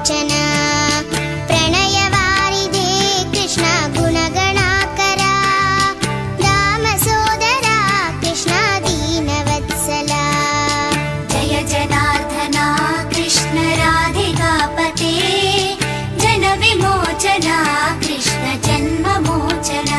ವಿಮೋಚನ ಪ್ರಣಯವಾರಿದೆ ಕೃಷ್ಣ ಗುಣಗಣಾಕರ ದಾಮ ಸೋದರ ಕೃಷ್ಣ ದೀನವತ್ಸಲ ಜಯ ಜನಾರ್ದನ ಕೃಷ್ಣ ರಾಧಿಕಾಪತೆ ಜನ ವಿಮೋಚನ ಕೃಷ್ಣ ಜನ್ಮ ಮೋಚನ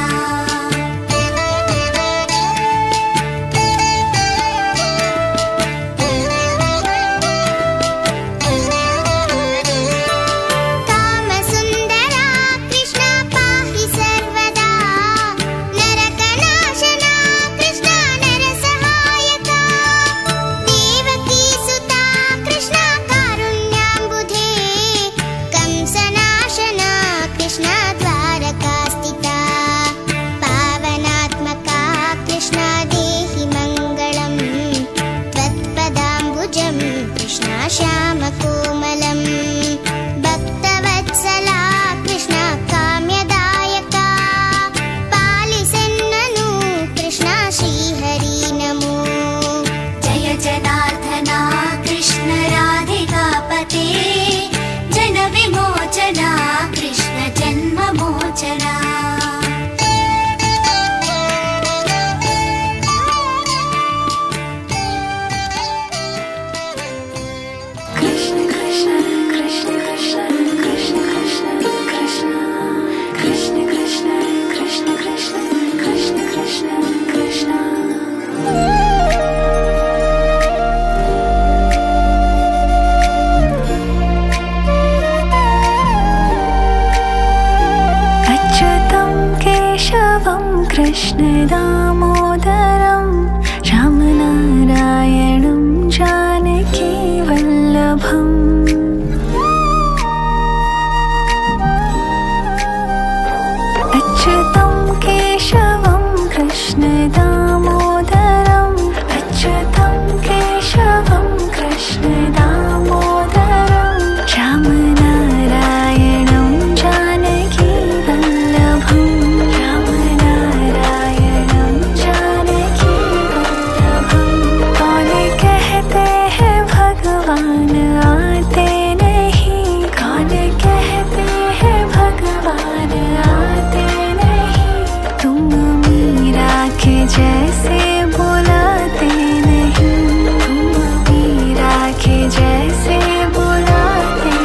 श्यामकोमलं भक्तवत्सला कृष्ण काम्यदायका पालिसेन्ननु कृष्ण श्रीहरि नमो जय जनार्दना कृष्ण राधिकापते जन विमोचना कृष्ण जन्म मोचना कृष्ण दामोदरं रामनारायणं जानकी वल्लभम् अच्युतं केशवं कृष्ण दामोदरं अच्युतं केशवं कृष्ण दामोदरं रामनारायणं जानकी वल्लभम् जैसे बुलाते नहीं तुम मीरा के जैसे बुलाते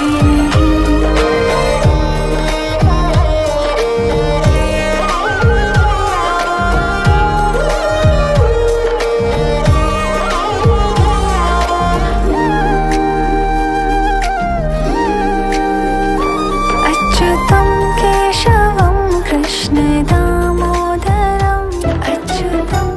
अच्युतं केशवं कृष्ण दामोदरं अच्युतं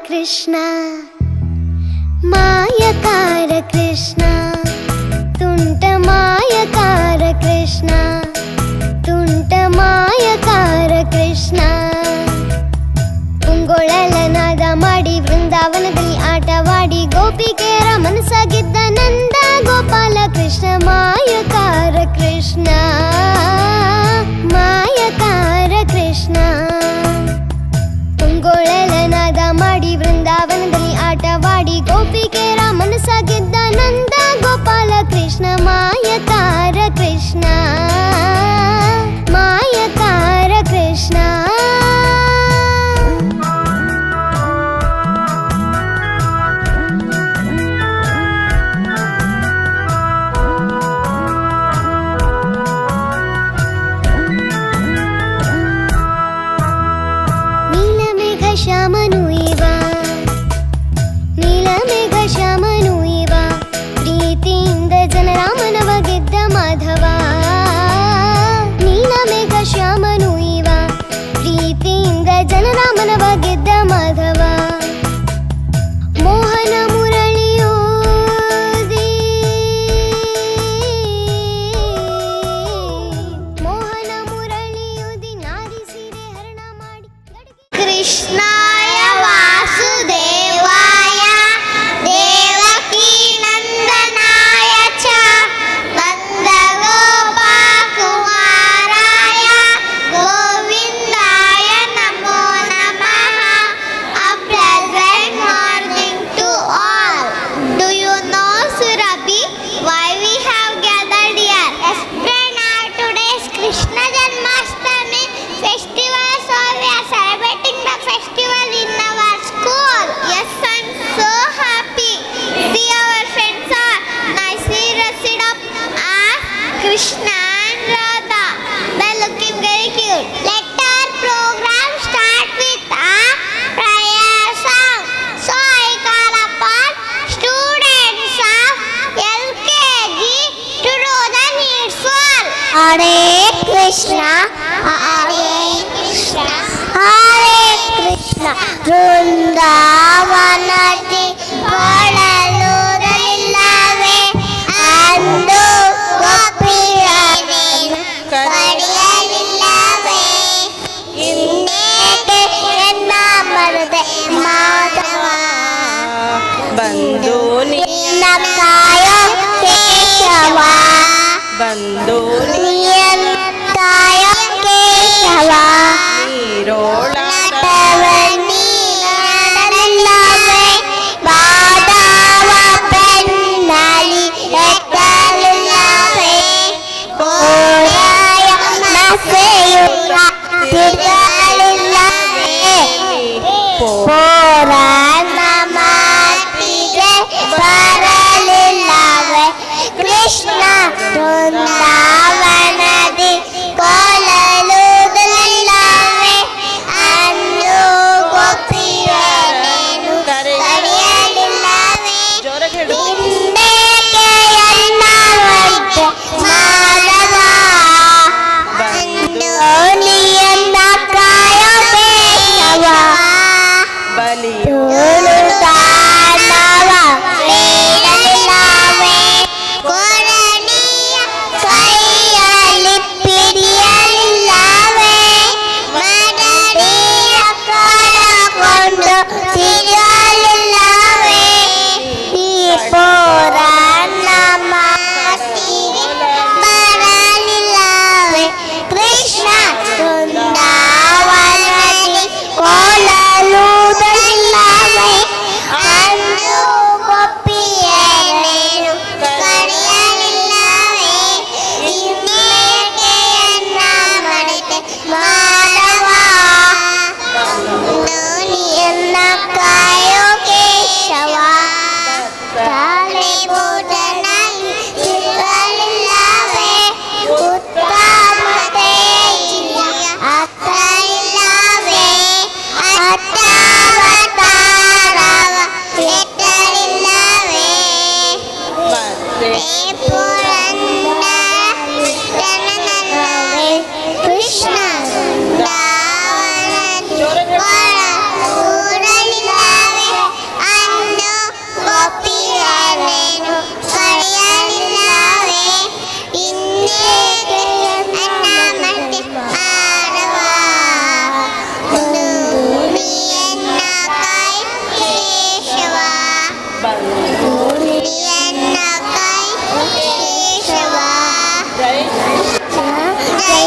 कृष्ण मायकार कृष्ण तुंट मायकार कृष्ण तुंट मायकार कृष्ण ಉಂಗೊಳಲನಾದ ಮಾಡಿ ವೃಂದಾವನದಲ್ಲಿ ಆಟವಾಡಿ ಗೋಪಿಕೆಯರ ಮನಸ್ಸಾಗಿದ್ದ ನಂದ ಗೋಪಾಲ ಕೃಷ್ಣ ಮಾಯಕಾರ ಕೃಷ್ಣ ಮಾಯಕಾರ ಕೃಷ್ಣ ಉಂಗೊಳಲನಾದ ಮಾಡಿ ವೃಂದಾವನದಲ್ಲಿ ಆಟವಾಡಿ ಗೋಪಿಕೆಯರ ಮನಸ್ಸಾಗಿದ್ದ ನಂದ ಗೋಪಾಲ ಕೃಷ್ಣ ಮಾಯಕಾರ ಕೃಷ್ಣ ಮಾಯಕಾರ ಕೃಷ್ಣ श्यामनु इव नीलमेघ श्यामनु इव प्रीतिಯಿಂದ ಜನರ ಮನವ ಗೆದ್ದ Madhava Krishna and Radha by looking very cute. Let our program start with a prayer song. So I call upon students of LKG to do the needful. Hare Krishna, Hare Krishna, Hare Krishna. Vrindavanati ಕೊಳಲುದಲಿಲ್ಲವೇ ಅಂದು ಗೋಪಿಯರೇನು ಕರೆಯಲಿಲ್ಲವೇ ಇನ್ನೇಕೆ ಎನ್ನ ಮರದೆ ಮಾಧವ ಬಂದು ನಿನ್ನ ಕಾಯೋ ಕೇಶವ ಬಂದು ನಿನ್ನ ಕಾಯೋ ಕೇಶವ ನೀರೋಳಾಟವನ್ನಿ ಬಾದಾವ ಬೆನ್ನಲಿ ಎತ್ತಲಿಲ್ಲವೇ ಕೋರಾಯ ನಸೆಯುತ್ತ ತಿರುಗಲಿಲ್ಲವೇ ಪೋರಾನ ಮಾತಿಗೆ ಬರಲಿಲ್ಲವೇ ಕೃಷ್ಣ ವೃಂದಾವನದಿ ಕೊಳಲುದಲಿಲ್ಲವೇ ಅಂದು ಗೋಪಿಯರೇನು ಕರೆಯಲಿಲ್ಲವೇ ಇನ್ನೇಕೆ ಎನ್ನ ಮರದೆ ಮಾಧವ ಬಂದು ನಿನ್ನ ಕಾಯೋ ಕೇಶವ ಬಲಿಯು ದಾನವ ಬೇಡಲಿಲ್ಲವೇ ಕೊರಣಿಯ ಕೈಯಲ್ಲಿ ಪಿಡಿಯಲಿಲ್ಲವೇ ಮರಡಿಯ ಕಳಕೊಂಡು ತಿರುಗಲಿಲ್ಲವೇ ಈ ಪೋರಾನ ಮಾತಿಗೆ ಬರಲಿಲ್ಲವೇ ಕೃಷ್ಣ ವೃಂದಾವನದಿ ಕೊಳಲುದಲಿಲ್ಲವೇ ಅಂದು ಗೋಪಿಯರೇನು ಕರೆಯಲಿಲ್ಲವೇ ಇನ್ನೇಕೆ ಎನ್ನ ಮರೆತೆ ಮಾಧವ ನಿನ್ನ ಕಾಯೋ ಕೇಶವ ತಾಳೆ ಬೋಧನಲ್ಲಿ ತಿರುಗಲಿಲ್ಲವೇ ಉತ್ತಮತೆ ಅರ್ಥಲಿಲ್ಲವೇ ಅರ್ಥಾವತಾರವ ಎತ್ತಲಿಲ್ಲವೇ ಮತ್ತೆ ಪುರಂದರನಲ್ಲವೇ ಕೃಷ್ಣ ಕೊಳಲುದಲಿಲ್ಲವೇ ಅಂದು ಗೋಪಿಯರೇನು ಕರೆಯಲಿಲ್ಲವೇ ಇನ್ನೇಕೆ ಎನ್ನ ಮರದೆ ಮಾಧವ ನಿನ್ನ ಕಾಯೋ ಕೇಶವ ನಿನ್ನ ಕಾಯೋ ಕೇಶವ ಜೈ ಜೈ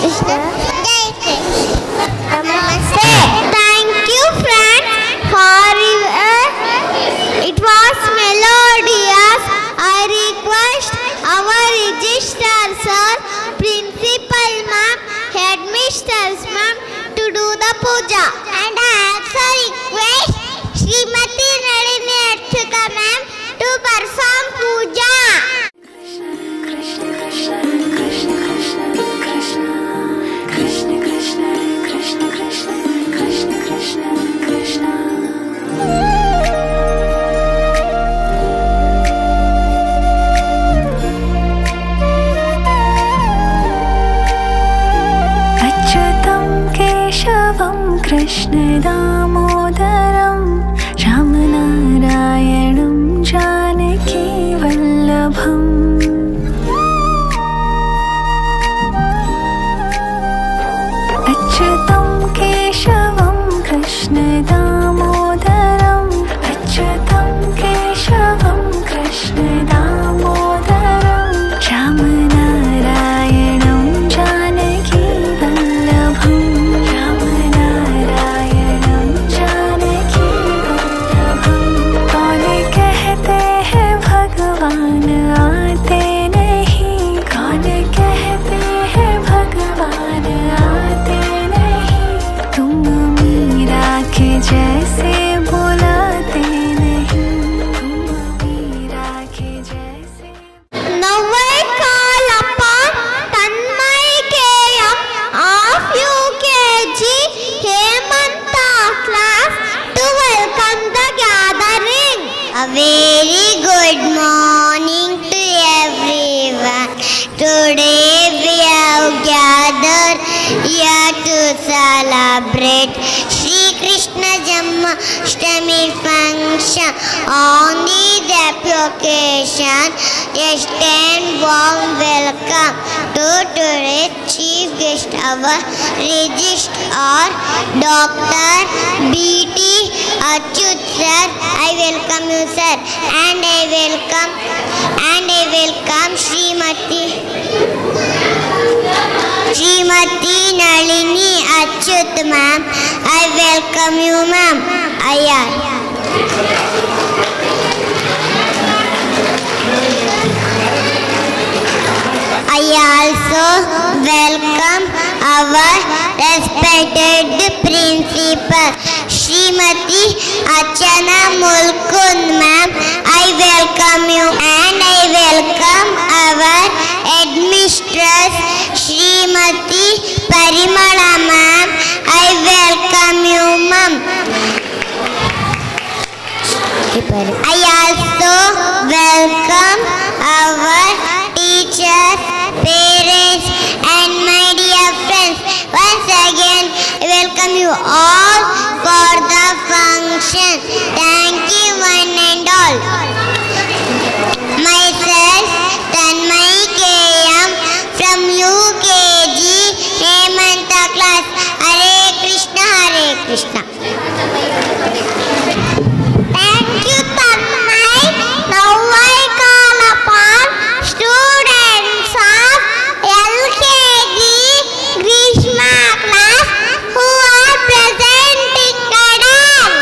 ಕೃಷ್ಣ ಜೈ ಕೃಷ್ಣ ನಮಸ್ತೆ. Thank you friends for it was melodious. I request our registrar sir, principal ma'am, headmistress ma'am to do the puja, and I also request Srimati Nalini Archita ma'am to perform puja. Krishna Krishna Krishna Krishna Krishna Krishna Krishna Krishna Krishna Krishna Krishna अच्युतं केशवं कृष्णदामोदरं रामनारायणं जानकीवल्लभम् अच्युतं केशवं कृष्णदामोदरम् अच्युतं केशवं कृष्णदामोदरं रामनारायणं जानकीवल्लभम् रामनारायणं celebrate Shri Krishna Janmashtami function on this happy occasion. Extend warm welcome to today's chief guest, our registrar, Dr. B.T. Achyut sir. I welcome you, sir, and I welcome Srimati Nalini Achyut ma'am. I welcome you, ma'am. I also welcome our respected principal, Srimati Archana Mulkund ma'am. I welcome you, and I welcome our headmistress, Srimati Parimala ma'am. I welcome you, ma'am. I also welcome our teachers, parents, and my dear friends. Once again, I welcome you all for the function. Thank you, one and all. Myself, Tanmay K.M. from UKG Hemanta class. Hare Krishna, Hare Krishna. Thank you, Tanmay. Now I call upon students of LKG Grishma class who are presenting the dance.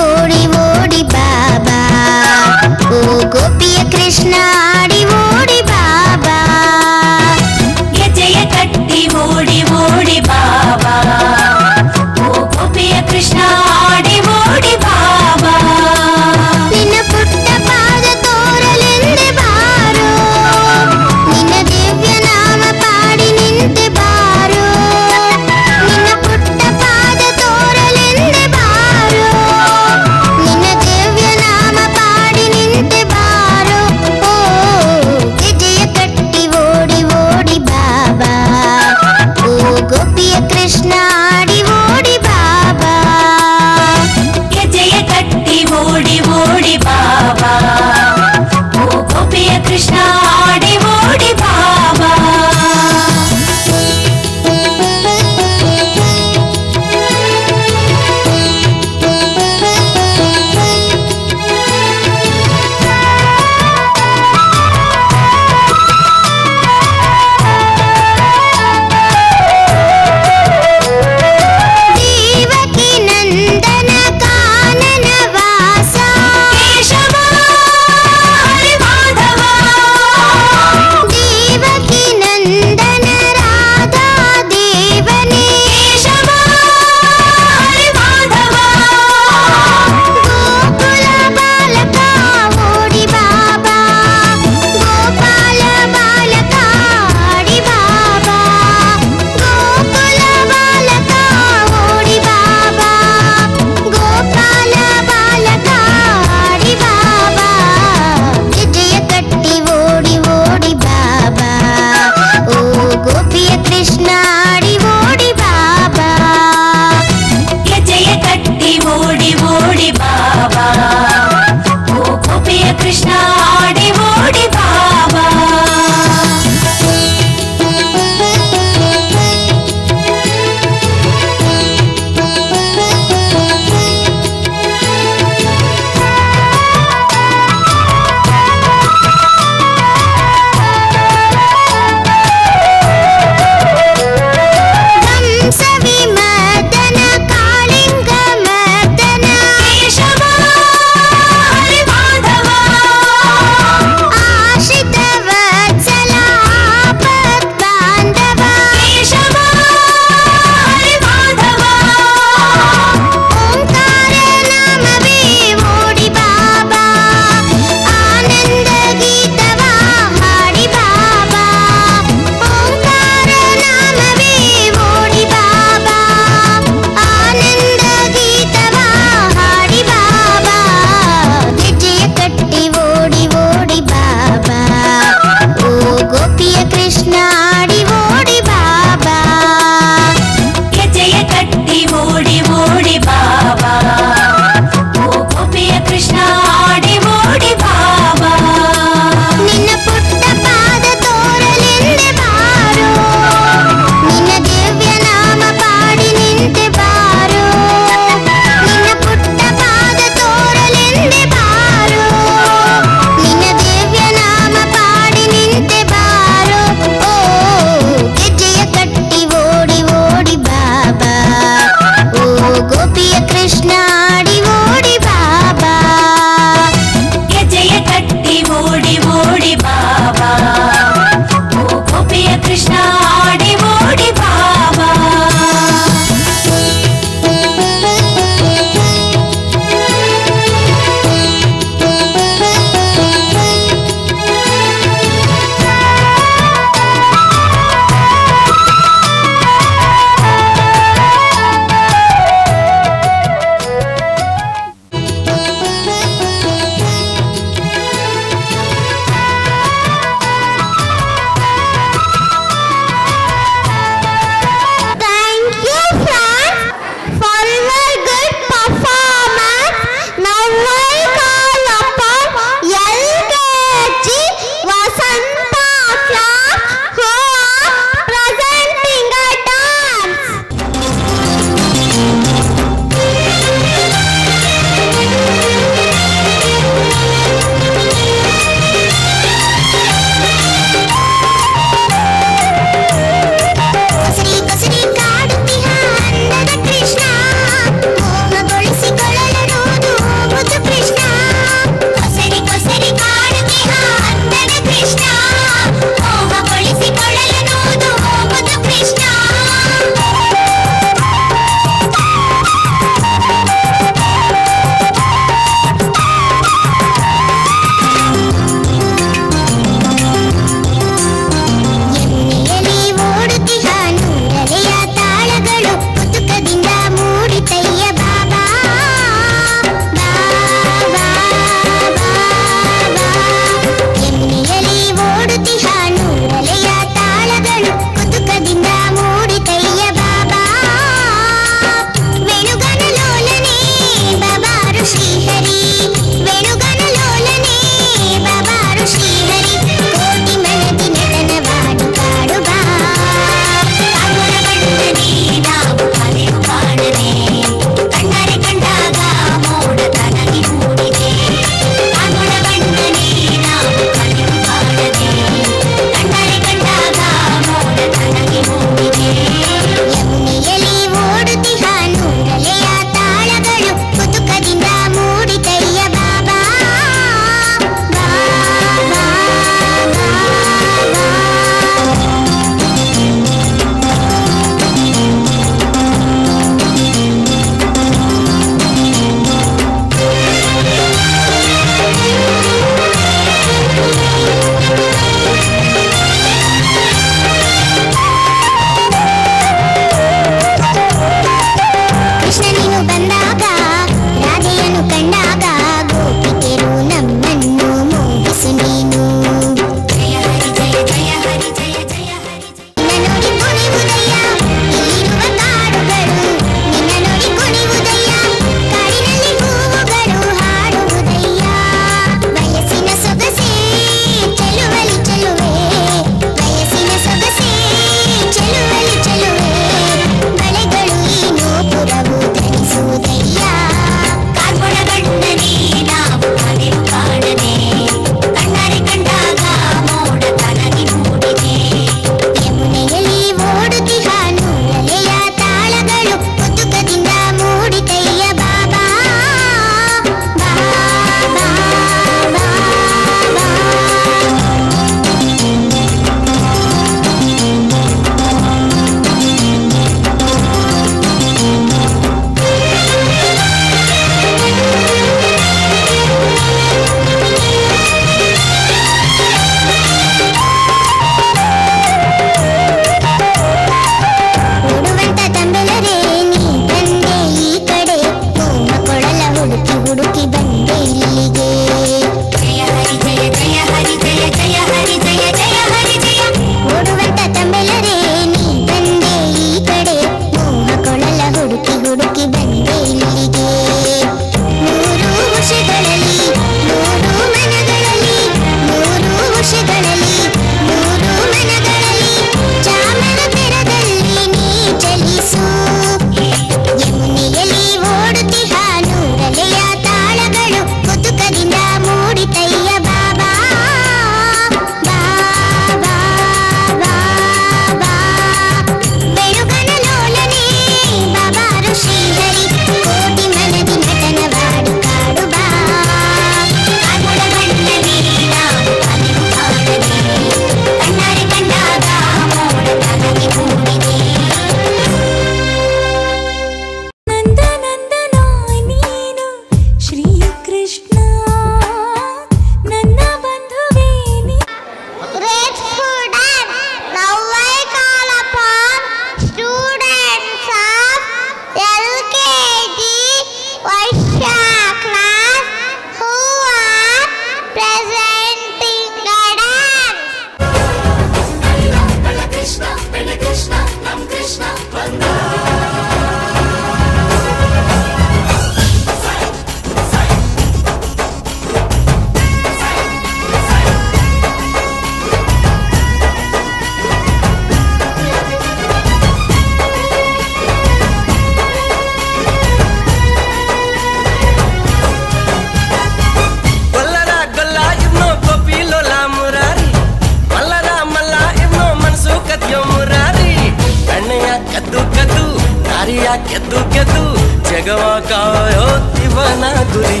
ಕದ್ದು ಕದ್ದು ನಾರಿಯ ಗೆದ್ದು ಗೆದ್ದು ಜಗವ ಕಾಯೋ ಇವನ ಗುರಿ.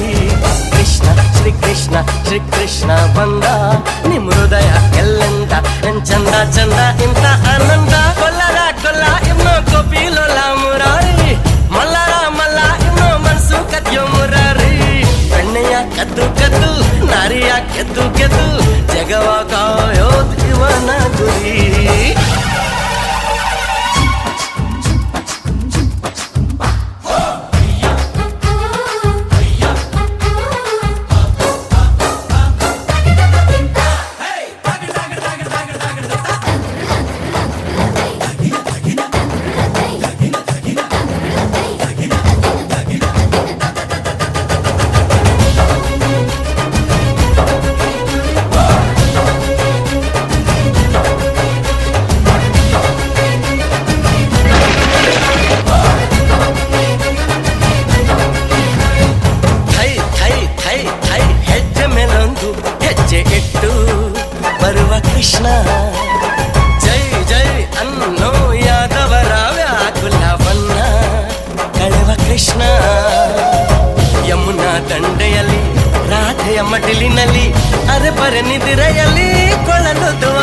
ಕೃಷ್ಣ ಶ್ರೀ ಕೃಷ್ಣ ಶ್ರೀ ಕೃಷ್ಣ ಬಂದ ನಿಮ್ ಹೃದಯ ಎಲ್ಲೆಂದ ಚಂದ ಚಂದ ಇಂತ ಆನಂದ. ಕೊಲ್ಲರ ಕೊಲ್ಲ ಇವ್ನೋ ಗೋಪಿಲೋಲ ಮುರಾರಿ, ಮಲ್ಲರ ಮಲ್ಲ ಇವ್ನೋ ಮನ್ಸು ಕದ್ಯೋ ಮುರಾರಿ. ಬೆಣ್ಣೆಯ ಕದ್ದು ಕದ್ದು ನಾರಿಯ ಗೆದ್ದು ಗೆದ್ದು ಜಗವ ಕಾಯೋ ಇವನ ಗುರಿ. ಕೃಷ್ಣ ಜೈ ಜೈ ಅನ್ನೋ ಯಾದವರ ವ್ಯಾಕುಲವನ್ನ ಕಳೆವ ಕೃಷ್ಣ. ಯಮುನಾ ದಂಡೆಯಲ್ಲಿ ರಾಧೆಯ ಮಡಿಲಿನಲ್ಲಿ ಅರೆ ಬರೆ ನಿದಿರೆಯಲ್ಲಿ ಕೊಳಲುದುವ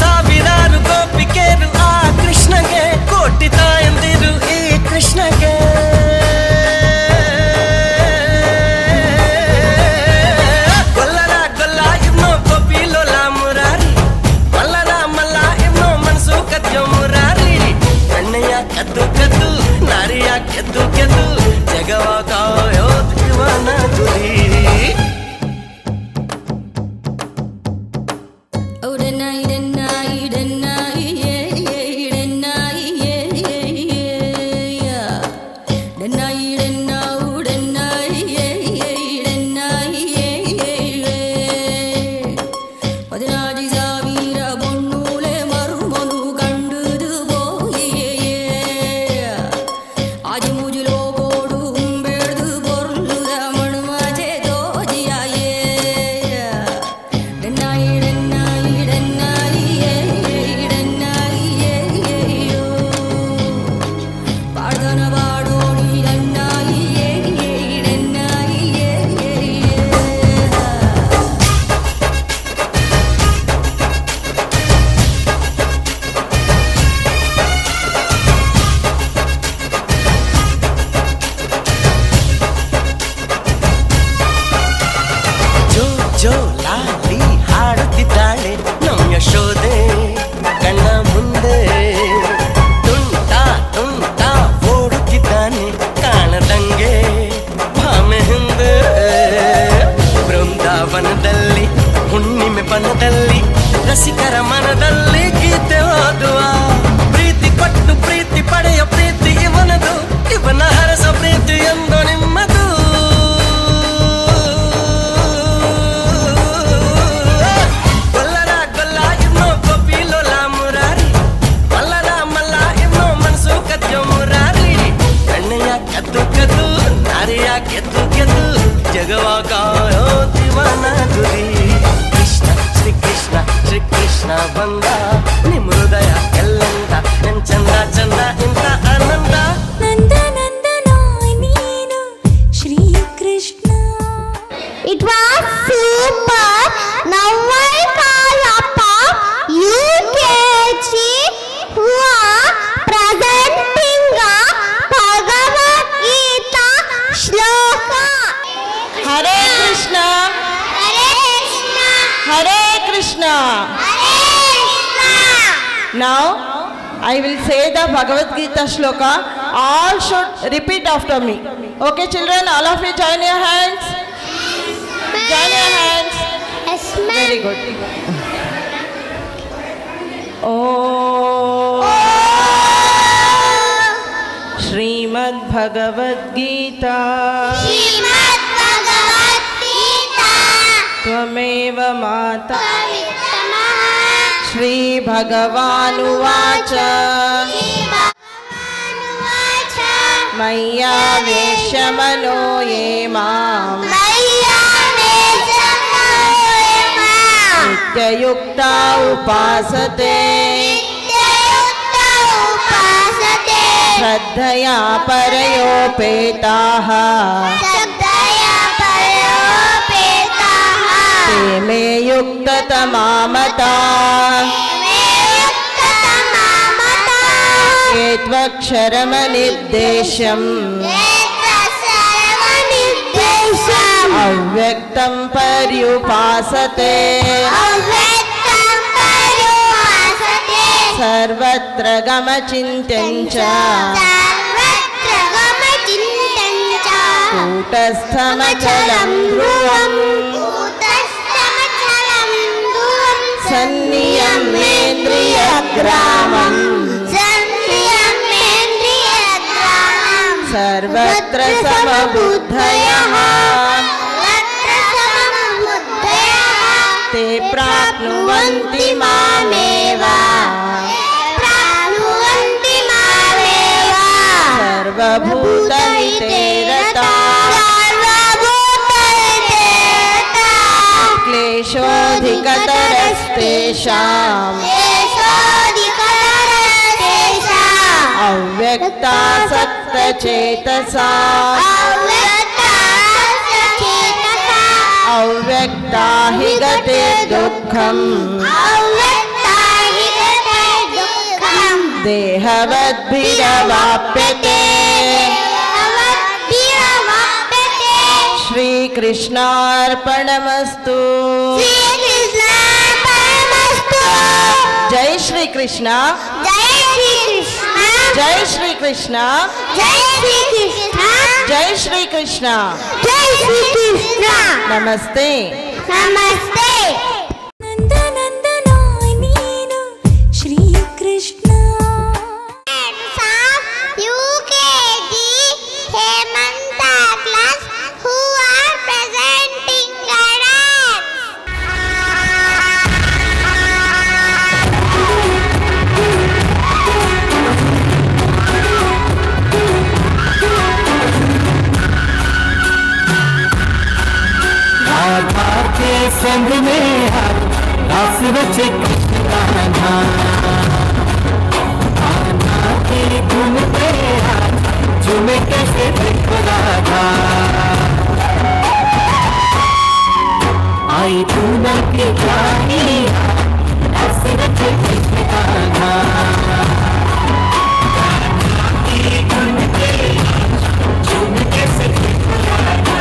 ಸಾವಿರಾರು ಗೋಪಿಕೆರು ಆ ಕೃಷ್ಣಗೆ, ಕೋಟಿ ತಾಯಂದಿರು ಈ ಕೃಷ್ಣಗೆ. ಕದ್ದು ಕದ್ದು ನಾರಿಯ ಗೆದ್ದು ಗೆದ್ದು ಜಗವ ಕಾಯೋ ಇವನ ಗುರಿ. ಜೋ ಲಾಲಿ ಹಾಡುತ್ತಿದ್ದಾಳೆ ನಮ್ಮ ಯಶೋದೆ ಕಣ್ಣ ಮುಂದೆ. ತುಂಟ ತುಂಟ ಓಡುತ್ತಿದ್ದಾನೆ ಕಾಣದಂಗೆ ಭಾಮೆ ಹಿಂದೆ. ಬೃಂದಾವನದಲ್ಲಿ ಹುಣ್ಣಿಮೆ ಬನದಲ್ಲಿ ರಸಿಕರ ಮನದಲ್ಲಿ ಗೀತೆ ಓದುವ. ಪ್ರೀತಿ ಕೊಟ್ಟು ಪ್ರೀತಿ ಪಡೆಯ ಪ್ರೀತಿ ಇವನದು, ಇವನ ಹರಸ ಪ್ರೀತಿ ಎಂದು ನಿಮ್ಮದು. ಕದ್ದು ಕದ್ದು ನಾರಿಯ ಗೆದ್ದು ಗೆದ್ದು ಜಗವ ಕಾಯೋ ಇವನ ಗುರಿ. ಕೃಷ್ಣ ಶ್ರೀ ಕೃಷ್ಣ ಶ್ರೀ ಕೃಷ್ಣ ಬಂದ ನಿಮ್ ಹೃದಯ ಎಲ್ಲೆಂದ ಚಂದ ಚಂದ ಇಂತ ಆನಂದ. ನಂದ ನಂದನ ನೀನು Shri Krishna. It was super. Now I call upon UKG who are presenting a Bhagavad Gita shloka. Hare Krishna, Hare Krishna, Hare Krishna. Hare Krishna. Now I will say the Bhagavad Gita shloka. All should repeat after me. Okay children, all of you join your hands. Join your hands. Yes, ma'am. Very good. Oh. Srimad Bhagavad Gita. Srimad Bhagavad Gita. Tvameva Mata. Pavitramah. Shri Bhagavanuvacha. Shri Bhagavanuvacha. Maya Veshamano Ye Mam. Maya Veshamano Nityayukta Upasate. Nityayukta Upasate. श्रद्धया परयोपेताः श्रद्धया परयोपेताः ते मे युक्ततमामताः ये त्वक्षरमनिर्देशम् अव्यक्तं पर्युपासते सर्वत्र गमचिन्त्यं च कूटस्थमचलं ध्रुवम् सन्नियम्येन्द्रियग्रामम् सर्वत्र समबुद्धयः ते प्राप्नुवन्ति मामेव सर्वभूतहिते रताः क्लेशोऽधिकतरस्तेषाम् अव्यक्तासक्तचेतसा अव्यक्ता हि गतिर्दुःखम् देहवद्भिरवाप्यते श्रीकृष्णार्पणमस्तु जय श्री कृष्ण जय श्री कृष्ण जय श्री कृष्ण नमस्ते नमस्ते नंदनंदनाय नीनु Shri Krishna UKG Hemanta class who are presenting guidance. Radha के संग में रस रचे कृष्ण राधा के धुन पे झूमे कैसे देखो राधा आई पूनम की जानी रस रचे कृष्ण राधा के धुन पे झूमे कैसे देखो राधा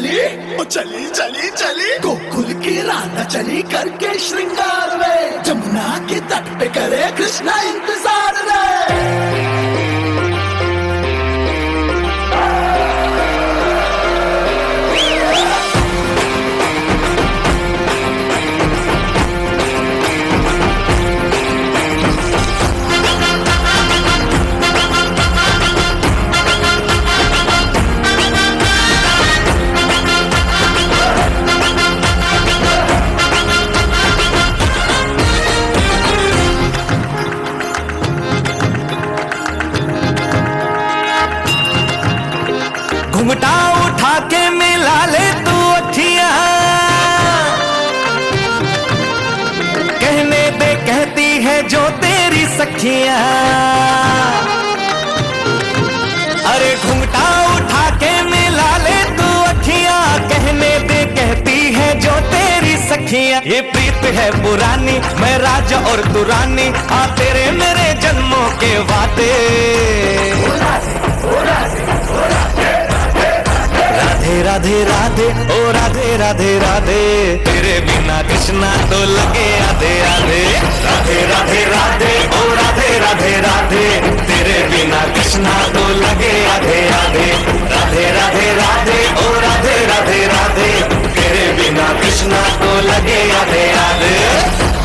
चली ओ चली चली चली गोकुल की राधा चली करके श्रृंगार रे जमुना के तट पे करे कृष्णा इंतजार रे घुंघटा उठा के मिला ले तू अखियां कहने दे कहती है जो तेरी सखियां अरे घुंघटा उठा के मिला ले तू अखियां कहने दे कहती है जो तेरी सखियां ये प्रीत है पुरानी मैं राजा और तू रानी आ तेरे मेरे जन्मों के वादे राधे राधे राधे ओ राधे राधे राधे तेरे बिना कृष्णा तो लगे आधे आधे राधे राधे राधे ओ राधे राधे राधे तेरे बिना कृष्णा तो लगे आधे आधे राधे राधे राधे ओ राधे राधे राधे तेरे बिना कृष्णा तो लगे आधे आधे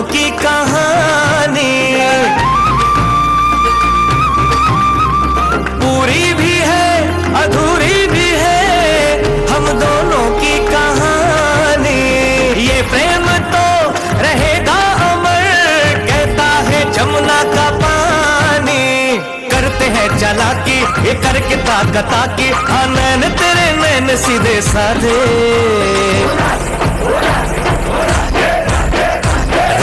की कहानी पूरी भी है अधूरी भी है हम दोनों की कहानी ये प्रेम तो रहेगा अमर कहता है जमुना का पानी करते हैं चालाकी ये करके ताकता की हाँ नैन तेरे नैन सीधे साधे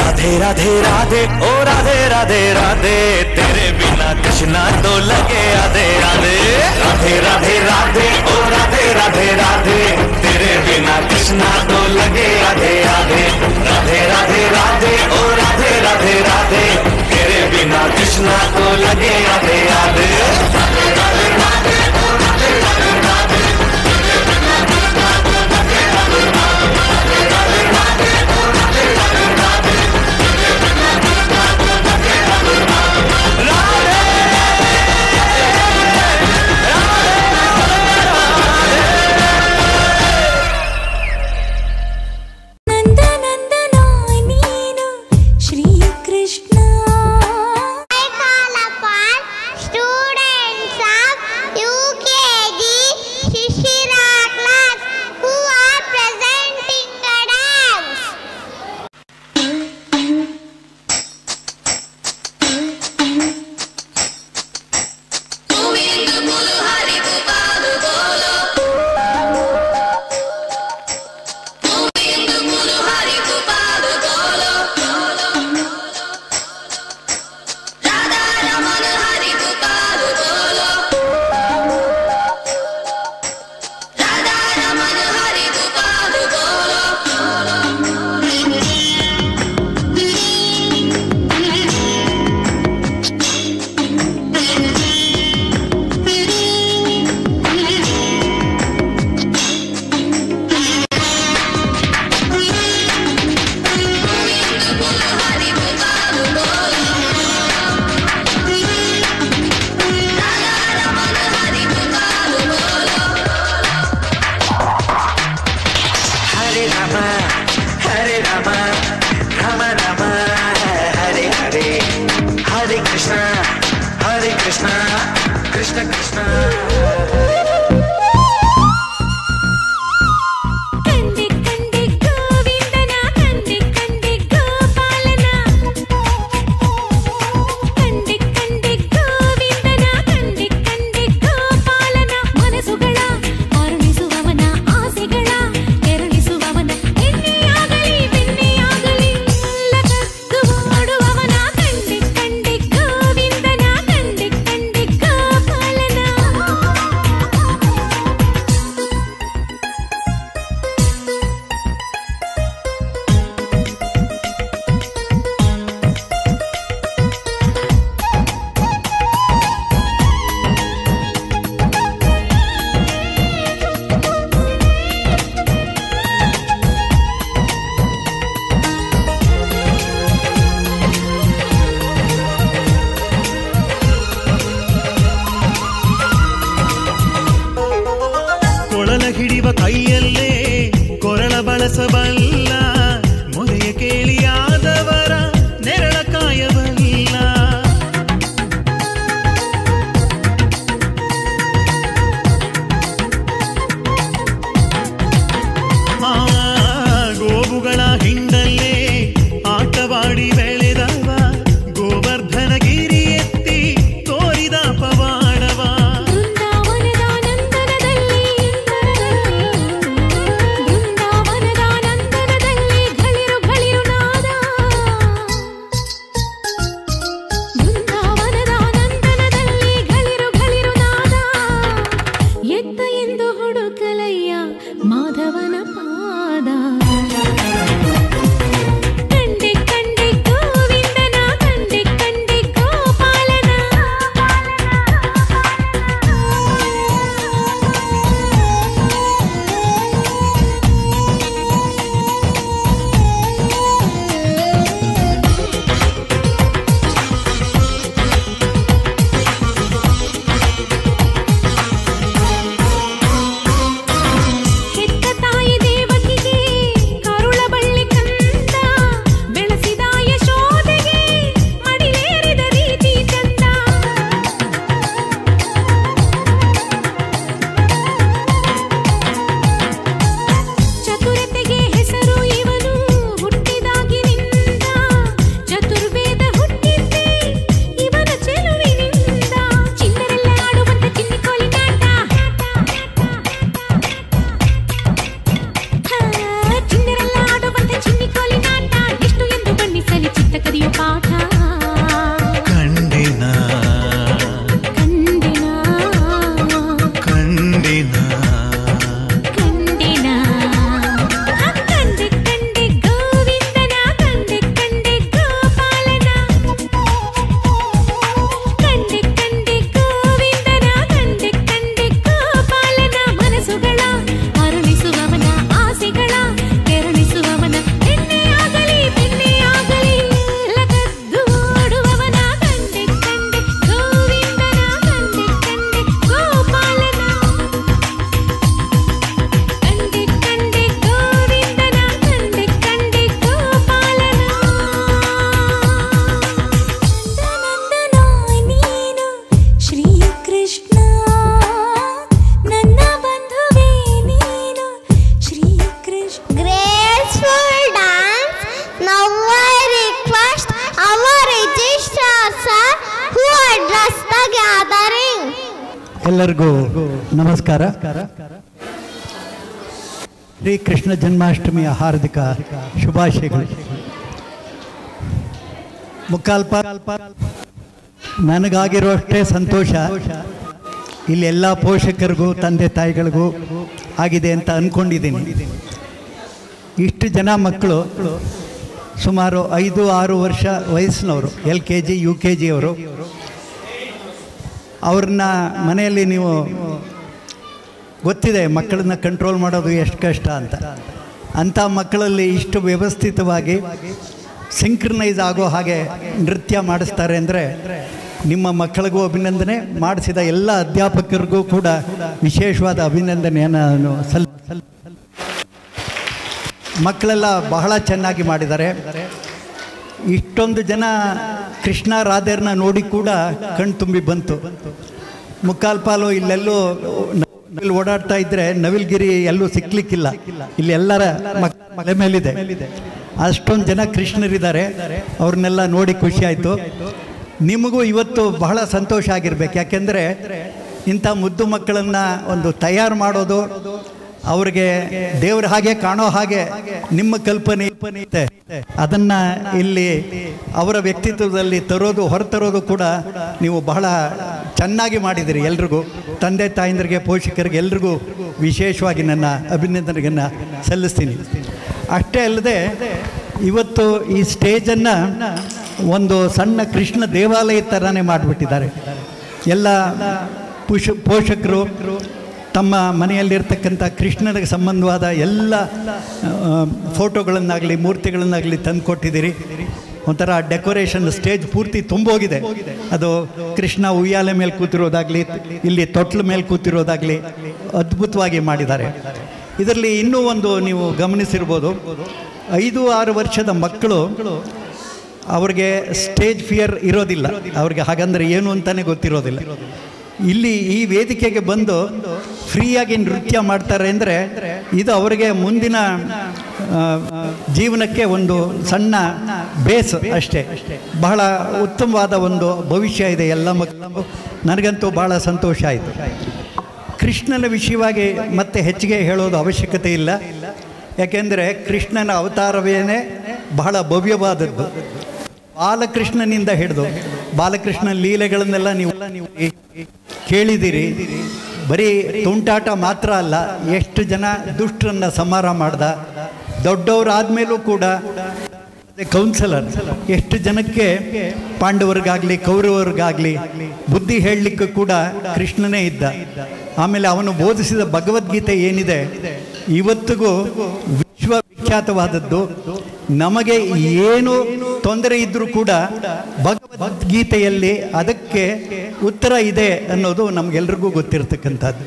राधे राधे राधे ओ राधे राधे राधे तेरे बिना कृष्णा तो लगे आधे आधे राधे राधे राधे ओ राधे राधे राधे तेरे बिना कृष्णा तो लगे आधे आधे राधे राधे राधे ओ राधे राधे राधे तेरे बिना कृष्णा तो लगे आधे आधे राधे राधे राधे ओ राधे राधे राधे तेरे बिना कृष्णा तो लगे आधे आधे राधे राधे ओ Radhe Radhe Radhe I call upon students. ಪಾಠ ಕಂಡಿನ ಕಂಡಿನ ಕಂಡಿನ ಕಂಡಿನ ಕಂಡೆ ಕಂಡೆ ಗೋವಿಂದನ ಕಂಡೆ ಕಂಡೆ ಗೋಪಾಲನ ಕಂಡೆ ಕಂಡೆ ಗೋವಿಂದನ ಕಂಡೆ ಕಂಡೆ ಗೋಪಾಲನ ಮನಸ್ಸುಗಳ ಅರುಣಿಸುವವನ ಆಸೆಗಳ ಕೆರಳಿಸುವವನ ಎಣ್ಣೆಯಾಗಲಿ ಬೆಣ್ಣೆಯಾಗಲಿ ಎಲ್ಲ ಕದ್ದು ಓಡುವವನ ಕಂಡೆ ಕಂಡೆ ಗೋವಿಂದನ ಕಂಡೆ ಕಂಡೆ ಗೋಪಾಲನ ಕಂಡೆ ಕಂಡೆ ಗೋವಿಂದನ ಕಂಡೆ ಕಂಡೆ ಗೋಪಾಲನ ನಂದನಂದನ ನೀನು ಶ್ರೀಕೃಷ್ಣ ನನ್ನ ಬಂಧುವೇ ನೀನು Shrikrishna Graceful dance. Now I request our registrar sir who address the gathering. ಎಲ್ಲರಿಗೂ ನಮಸ್ಕಾರ. ಶ್ರೀ ಕೃಷ್ಣ ಜನ್ಮಾಷ್ಟಮಿಯ ಹಾರ್ದಿಕ ಶುಭಾಶಯಗಳು. ಮುಕ್ಕಾಲ್ಪ ನನಗಾಗಿರುವಷ್ಟೇ ಸಂತೋಷ ಇಲ್ಲಿ ಎಲ್ಲ ಪೋಷಕರಿಗೂ ತಂದೆ ತಾಯಿಗಳಿಗೂ ಆಗಿದೆ ಅಂತ ಅಂದ್ಕೊಂಡಿದ್ದೀನಿ. ಇಷ್ಟು ಜನ ಮಕ್ಕಳು ಸುಮಾರು 5-6 ವರ್ಷ ವಯಸ್ಸಿನವರು, LKG UKG ಅವರು, ಅವ್ರನ್ನ ಮನೆಯಲ್ಲಿ ನೀವು ಗೊತ್ತಿದೆ ಮಕ್ಕಳನ್ನ ಕಂಟ್ರೋಲ್ ಮಾಡೋದು ಎಷ್ಟು ಕಷ್ಟ ಅಂತ. ಅಂಥ ಮಕ್ಕಳಲ್ಲಿ ಇಷ್ಟು ವ್ಯವಸ್ಥಿತವಾಗಿ ಸಿಂಕ್ರನೈಸ್ ಆಗೋ ಹಾಗೆ ನೃತ್ಯ ಮಾಡಿಸ್ತಾರೆ ಅಂದರೆ ನಿಮ್ಮ ಮಕ್ಕಳಿಗೂ ಅಭಿನಂದನೆ, ಮಾಡಿಸಿದ ಎಲ್ಲ ಅಧ್ಯಾಪಕರಿಗೂ ಕೂಡ ವಿಶೇಷವಾದ ಅಭಿನಂದನೆಯನ್ನು ನಾನು ಮಕ್ಕಳೆಲ್ಲ ಬಹಳ ಚೆನ್ನಾಗಿ ಮಾಡಿದ್ದಾರೆ. ಇಷ್ಟೊಂದು ಜನ ಕೃಷ್ಣ ರಾಧೆಯರನ್ನ ನೋಡಿ ಕೂಡ ಕಣ್ ತುಂಬಿ ಬಂತು. ಮುಕ್ಕಾಲ್ಪಾಲು ಇಲ್ಲೆಲ್ಲೂ ಓಡಾಡ್ತಾ ಇದ್ದರೆ ನವಿಲ್ಗಿರಿ ಎಲ್ಲೂ ಸಿಕ್ಲಿಕ್ಕಿಲ್ಲ, ಇಲ್ಲಿ ಎಲ್ಲರ ಮಲೆ ಮೇಲಿದೆ. ಅಷ್ಟೊಂದು ಜನ ಕೃಷ್ಣರಿದ್ದಾರೆ, ಅವ್ರನ್ನೆಲ್ಲ ನೋಡಿ ಖುಷಿ ಆಯಿತು. ನಿಮಗೂ ಇವತ್ತು ಬಹಳ ಸಂತೋಷ ಆಗಿರ್ಬೇಕು, ಯಾಕೆಂದರೆ ಇಂಥ ಮುದ್ದು ಮಕ್ಕಳನ್ನು ಒಂದು ತಯಾರು ಮಾಡೋದು, ಅವ್ರಿಗೆ ದೇವ್ರ ಹಾಗೆ ಕಾಣೋ ಹಾಗೆ ನಿಮ್ಮ ಕಲ್ಪನೆ ಇದೆ, ಅದನ್ನು ಇಲ್ಲಿ ಅವರ ವ್ಯಕ್ತಿತ್ವದಲ್ಲಿ ತರೋದು, ಹೊರತರೋದು ಕೂಡ ನೀವು ಬಹಳ ಚೆನ್ನಾಗಿ ಮಾಡಿದಿರಿ. ಎಲ್ರಿಗೂ, ತಂದೆ ತಾಯಂದ್ರಿಗೆ, ಪೋಷಕರಿಗೆ ಎಲ್ರಿಗೂ ವಿಶೇಷವಾಗಿ ನನ್ನ ಅಭಿನಂದನೆಯನ್ನು ಸಲ್ಲಿಸ್ತೀನಿ. ಅಷ್ಟೇ ಅಲ್ಲದೆ ಇವತ್ತು ಈ ಸ್ಟೇಜನ್ನು ಒಂದು ಸಣ್ಣ ಕೃಷ್ಣ ದೇವಾಲಯ ಥರನೇ ಮಾಡಿಬಿಟ್ಟಿದ್ದಾರೆ. ಎಲ್ಲ ಪೋಷಕರು ತಮ್ಮ ಮನೆಯಲ್ಲಿರ್ತಕ್ಕಂಥ ಕೃಷ್ಣನಿಗೆ ಸಂಬಂಧವಾದ ಎಲ್ಲ ಫೋಟೋಗಳನ್ನಾಗಲಿ ಮೂರ್ತಿಗಳನ್ನಾಗಲಿ ತಂದುಕೊಟ್ಟಿದ್ದೀರಿ. ಒಂಥರ ಡೆಕೋರೇಷನ್ ಸ್ಟೇಜ್ ಪೂರ್ತಿ ತುಂಬೋಗಿದೆ. ಅದು ಕೃಷ್ಣ ಉಯ್ಯಾಲೆ ಮೇಲೆ ಕೂತಿರೋದಾಗಲಿ, ಇಲ್ಲಿ ತೊಟ್ಲ ಮೇಲೆ ಕೂತಿರೋದಾಗಲಿ ಅದ್ಭುತವಾಗಿ ಮಾಡಿದ್ದಾರೆ. ಇದರಲ್ಲಿ ಇನ್ನೂ ಒಂದು ನೀವು ಗಮನಿಸಿರ್ಬೋದು, 5-6 ವರ್ಷದ ಮಕ್ಕಳು ಅವ್ರಿಗೆ ಸ್ಟೇಜ್ ಫಿಯರ್ ಇರೋದಿಲ್ಲ, ಅವ್ರಿಗೆ ಹಾಗಂದರೆ ಏನು ಅಂತಲೇ ಗೊತ್ತಿರೋದಿಲ್ಲ. ಇಲ್ಲಿ ಈ ವೇದಿಕೆಗೆ ಬಂದು ಫ್ರೀಯಾಗಿ ನೃತ್ಯ ಮಾಡ್ತಾರೆ ಅಂದರೆ ಇದು ಅವರಿಗೆ ಮುಂದಿನ ಜೀವನಕ್ಕೆ ಒಂದು ಸಣ್ಣ ಬೇಸ್ ಅಷ್ಟೇ. ಬಹಳ ಉತ್ತಮವಾದ ಒಂದು ಭವಿಷ್ಯ ಇದೆ ಎಲ್ಲ ಮಕ್ಕಳು. ನನಗಂತೂ ಭಾಳ ಸಂತೋಷ ಆಯಿತು. ಕೃಷ್ಣನ ವಿಷಯವಾಗಿ ಮತ್ತೆ ಹೆಚ್ಚಿಗೆ ಹೇಳೋದು ಅವಶ್ಯಕತೆ ಇಲ್ಲ, ಯಾಕೆಂದರೆ ಕೃಷ್ಣನ ಅವತಾರವೇನೇ ಬಹಳ ಭವ್ಯವಾದದ್ದು. ಬಾಲಕೃಷ್ಣನಿಂದ ಹಿಡಿದು ಬಾಲಕೃಷ್ಣ ಲೀಲೆಗಳನ್ನೆಲ್ಲ ನೀವು ಕೇಳಿದ್ದೀರಿ. ಬರೀ ತುಂಟಾಟ ಮಾತ್ರ ಅಲ್ಲ, ಎಷ್ಟು ಜನ ದುಷ್ಟರನ್ನು ಸಂಹಾರ ಮಾಡ್ದ, ದೊಡ್ಡವರಾದ್ಮೇಲೂ ಕೂಡ ಕೌನ್ಸಿಲರ್ ಎಷ್ಟು ಜನಕ್ಕೆ ಪಾಂಡವರಿಗಾಗಲಿ ಕೌರವರಿಗಾಗಲಿ ಬುದ್ಧಿ ಹೇಳಲಿಕ್ಕೆ ಕೂಡ ಕೃಷ್ಣನೇ ಇದ್ದ. ಆಮೇಲೆ ಅವನು ಬೋಧಿಸಿದ ಭಗವದ್ಗೀತೆ ಏನಿದೆ ಇವತ್ತಿಗೂ ವಿಶ್ವವಿಖ್ಯಾತವಾದದ್ದು. ನಮಗೆ ಏನು ತೊಂದರೆ ಇದ್ದರೂ ಕೂಡ ಭಗವದ್ಗೀತೆಯಲ್ಲಿ ಅದಕ್ಕೆ ಉತ್ತರ ಇದೆ ಅನ್ನೋದು ನಮಗೆಲ್ರಿಗೂ ಗೊತ್ತಿರತಕ್ಕಂಥದ್ದು.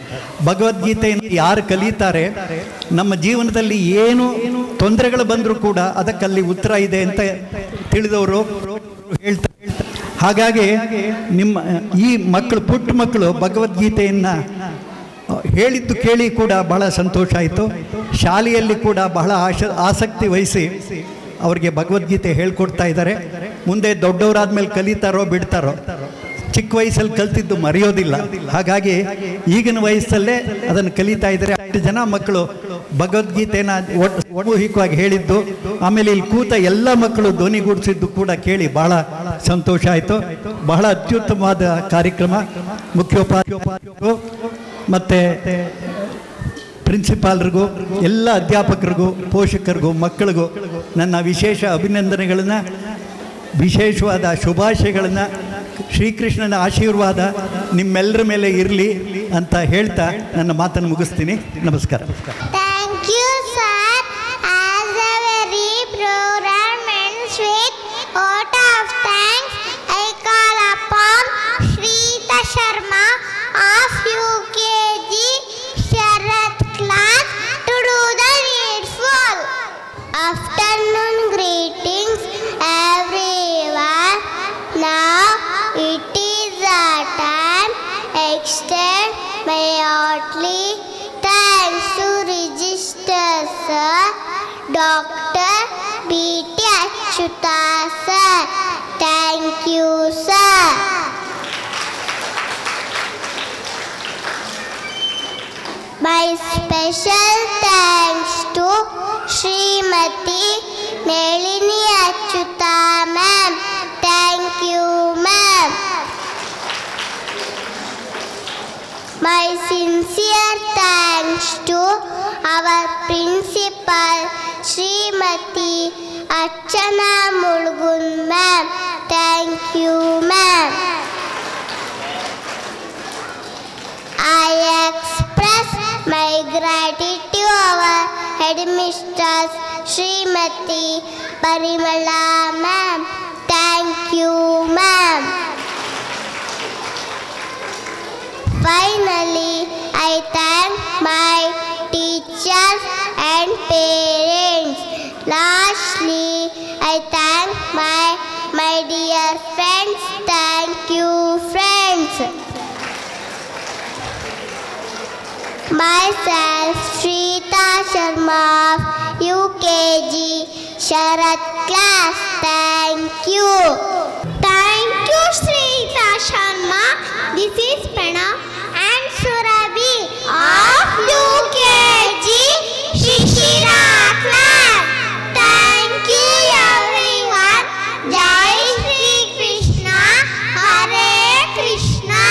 ಭಗವದ್ಗೀತೆಯನ್ನು ಯಾರು ಕಲಿತಾರೆ, ನಮ್ಮ ಜೀವನದಲ್ಲಿ ಏನು ತೊಂದರೆಗಳು ಬಂದರೂ ಕೂಡ ಅದಕ್ಕಲ್ಲಿ ಉತ್ತರ ಇದೆ ಅಂತ ತಿಳಿದವರು ಹೇಳ್ತಾರೆ. ಹಾಗಾಗಿ ನಿಮ್ಮ ಈ ಮಕ್ಕಳು, ಪುಟ್ಟ ಮಕ್ಕಳು ಭಗವದ್ಗೀತೆಯನ್ನು ಹೇಳಿದ್ದು ಕೇಳಿ ಕೂಡ ಬಹಳ ಸಂತೋಷ ಆಯಿತು. ಶಾಲೆಯಲ್ಲಿ ಕೂಡ ಬಹಳ ಆಸಕ್ತಿ ವಹಿಸಿ ಅವರಿಗೆ ಭಗವದ್ಗೀತೆ ಹೇಳ್ಕೊಡ್ತಾ ಇದ್ದಾರೆ. ಮುಂದೆ ದೊಡ್ಡವರಾದ್ಮೇಲೆ ಕಲಿತಾರೋ ಬಿಡ್ತಾರೋ, ಚಿಕ್ಕ ವಯಸ್ಸಲ್ಲಿ ಕಲ್ತಿದ್ದು ಮರೆಯೋದಿಲ್ಲ. ಹಾಗಾಗಿ ಈಗಿನ ವಯಸ್ಸಲ್ಲೇ ಅದನ್ನು ಕಲಿತಾ ಇದ್ದಾರೆ. ಎಷ್ಟು ಜನ ಮಕ್ಕಳು ಭಗವದ್ಗೀತೆನ ಸಾಮೂಹಿಕವಾಗಿ ಹೇಳಿದ್ದು, ಆಮೇಲೆ ಇಲ್ಲಿ ಕೂತ ಎಲ್ಲ ಮಕ್ಕಳು ಧ್ವನಿಗೂಡಿಸಿದ್ದು ಕೂಡ ಕೇಳಿ ಬಹಳ ಸಂತೋಷ ಆಯಿತು. ಬಹಳ ಅತ್ಯುತ್ತಮವಾದ ಕಾರ್ಯಕ್ರಮ. ಮುಖ್ಯೋಪಾಧ್ಯಾಯರು ಮತ್ತು ಪ್ರಿನ್ಸಿಪಾಲ್ರಿಗೂ, ಎಲ್ಲ ಅಧ್ಯಾಪಕರಿಗೂ, ಪೋಷಕರಿಗೂ, ಮಕ್ಕಳಿಗೂ ನನ್ನ ವಿಶೇಷ ಅಭಿನಂದನೆಗಳನ್ನು, ವಿಶೇಷವಾದ ಶುಭಾಶಯಗಳನ್ನು, ಶ್ರೀಕೃಷ್ಣನ ಆಶೀರ್ವಾದ ನಿಮ್ಮೆಲ್ಲರ ಮೇಲೆ ಇರಲಿ ಅಂತ ಹೇಳ್ತಾ ನನ್ನ ಮಾತನ್ನು ಮುಗಿಸ್ತೀನಿ. ನಮಸ್ಕಾರ. Thank you, sir. As a very program and sweet vote of thanks, I call upon Shrita Sharma of UKG Sharat class to do the needful. Afternoon greetings, everyone. Now it is our time. Extend my heartily thanks to Register Sir, Dr. B.T. Achyuta Sir. Thank you, sir. My special thanks to Srimati Nalini Achyuta ma'am. Thank you, ma'am. My sincere thanks to our principal Srimati Archana Mulgun ma'am. Thank you, ma'am. I express my gratitude to our headmistress Srimati Parimala ma'am. Thank you, ma'am. Finally, I thank my teachers and parents. Lastly, I thank my dear friends. Thank you, friends. Myself, Shrita Sharma of UKG Sharat class. Thank you. Thank you, Shrita Sharma. This is Prana and Surabhi of UKG Shishira class. Thank you, everyone. Jai Shri Krishna. Hare Krishna.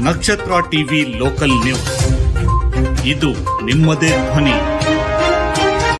ನಕ್ಷತ್ರ TV local news, ಇದು ನಿಮ್ಮದೇ ಧ್ವನಿ.